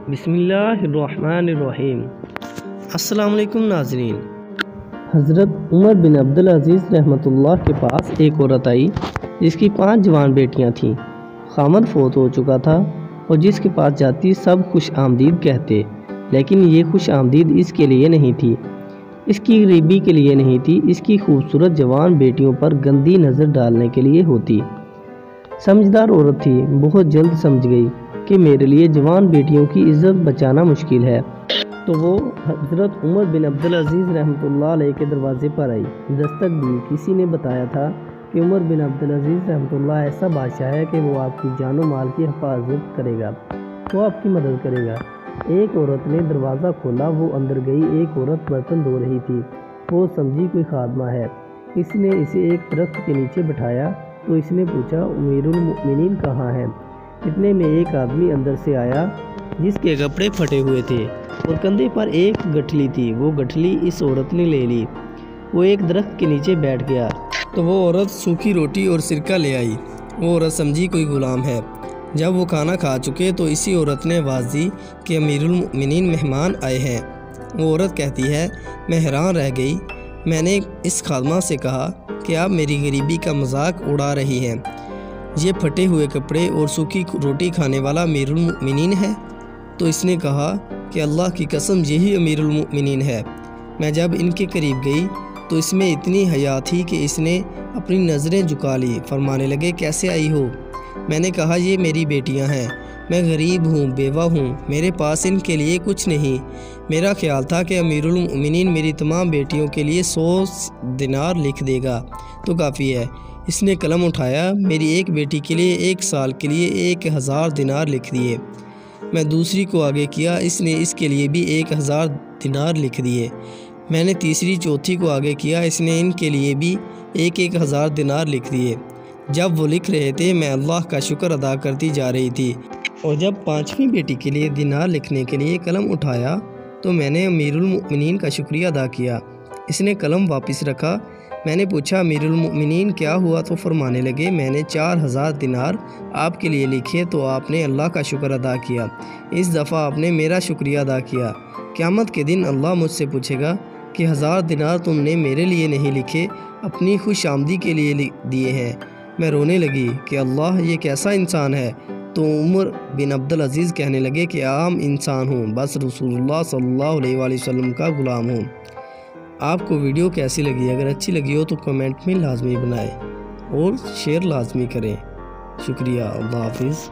بسم اللہ الرحمن الرحیم۔ السلام علیکم ناظرین۔ حضرت عمر بن عبدالعزیز رحمۃ اللہ کے پاس ایک عورت آئی جس کی 5 جوان بیٹیاں تھیں۔ خامد فوت ہو چکا تھا اور جس کے پاس جاتی سب خوش آمدید کہتے، لیکن یہ خوش آمدید اس کے لیے نہیں تھی، اس کی غریبی کے لیے نہیں تھی، اس کی خوبصورت جوان بیٹیوں پر گندی نظر ڈالنے کے لیے ہوتی۔ سمجھدار عورت تھی، بہت جلد سمجھ گئی کہ میرے لیے جوان بیٹیوں کی عزت بچانا مشکل ہے، تو وہ حضرت عمر بن عبدالعزیز رحمۃ اللہ علیہ کے دروازے پر آئی۔ دستک دی۔ کسی نے بتایا تھا کہ عمر بن عبدالعزیز رحمۃ اللہ ایسا بادشاہ ہے کہ وہ آپ کی جان و مال کی حفاظت کرے گا، وہ آپ کی مدد کرے گا۔ ایک عورت نے دروازہ کھولا، وہ اندر گئی۔ ایک عورت برتن دھو رہی تھی، وہ سمجھی کوئی خادمہ ہے۔ اس نے اسے ایک درخت کے نیچے بٹھایا تو اس نے پوچھا، امیر المؤمنین کہاں ہیں؟ اتنے میں ایک آدمی اندر سے آیا جس کے کپڑے پھٹے ہوئے تھے اور کندھے پر ایک گٹھلی تھی۔ وہ گٹھلی اس عورت نے لے لی۔ وہ ایک درخت کے نیچے بیٹھ گیا تو وہ عورت سوکھی روٹی اور سرکہ لے آئی۔ وہ عورت سمجھی کوئی غلام ہے۔ جب وہ کھانا کھا چکے تو اسی عورت نے آواز دی کہ امیر المؤمنین مہمان آئے ہیں۔ وہ عورت کہتی ہے، میں حیران رہ گئی۔ میں نے اس خادمہ سے کہا کہ آپ میری غریبی کا مذاق اڑا رہی ہیں، یہ پھٹے ہوئے کپڑے اور سوکھی روٹی کھانے والا امیر المؤمنین ہے؟ تو اس نے کہا کہ اللہ کی قسم یہی امیر المؤمنین ہے۔ میں جب ان کے قریب گئی تو اس میں اتنی حیا تھی کہ اس نے اپنی نظریں جھکا لی۔ فرمانے لگے، کیسے آئی ہو؟ میں نے کہا، یہ میری بیٹیاں ہیں، میں غریب ہوں، بیوہ ہوں، میرے پاس ان کے لیے کچھ نہیں۔ میرا خیال تھا کہ امیر المؤمنین میری تمام بیٹیوں کے لیے 100 دینار لکھ دے گا تو کافی ہے۔ اس نے قلم اٹھایا، میری ایک بیٹی کے لیے 1 سال کے لیے 1000 دینار لکھ دیے۔ میں دوسری کو آگے کیا، اس نے اس کے لیے بھی 1000 دینار لکھ دیے۔ میں نے تیسری چوتھی کو آگے کیا، اس نے ان کے لیے بھی 1000 دینار لکھ دیے۔ جب وہ لکھ رہے تھے میں اللہ کا شکر ادا کرتی جا رہی تھی، اور جب 5ویں بیٹی کے لیے دینار لکھنے کے لیے قلم اٹھایا تو میں نے امیر المؤمنین کا شکریہ ادا کیا۔ اس نے قلم واپس رکھا۔ میں نے پوچھا، امیر المؤمنین کیا ہوا؟ تو فرمانے لگے، میں نے 4000 دینار آپ کے لیے لکھے تو آپ نے اللہ کا شکر ادا کیا، اس دفعہ آپ نے میرا شکریہ ادا کیا۔ قیامت کے دن اللہ مجھ سے پوچھے گا کہ 1000 دینار تم نے میرے لیے نہیں لکھے، اپنی خوش آمدی کے لیے دیے ہیں۔ میں رونے لگی کہ اللہ، یہ کیسا انسان ہے؟ تو عمر بن عبدالعزیز کہنے لگے کہ عام انسان ہوں، بس رسول اللہ صلی اللہ علیہ وآلہ وسلم کا غلام ہوں۔ آپ کو ویڈیو کیسی لگی؟ اگر اچھی لگی ہو تو کمنٹ میں لازمی بنائیں اور شیئر لازمی کریں۔ شکریہ۔ اللہ حافظ۔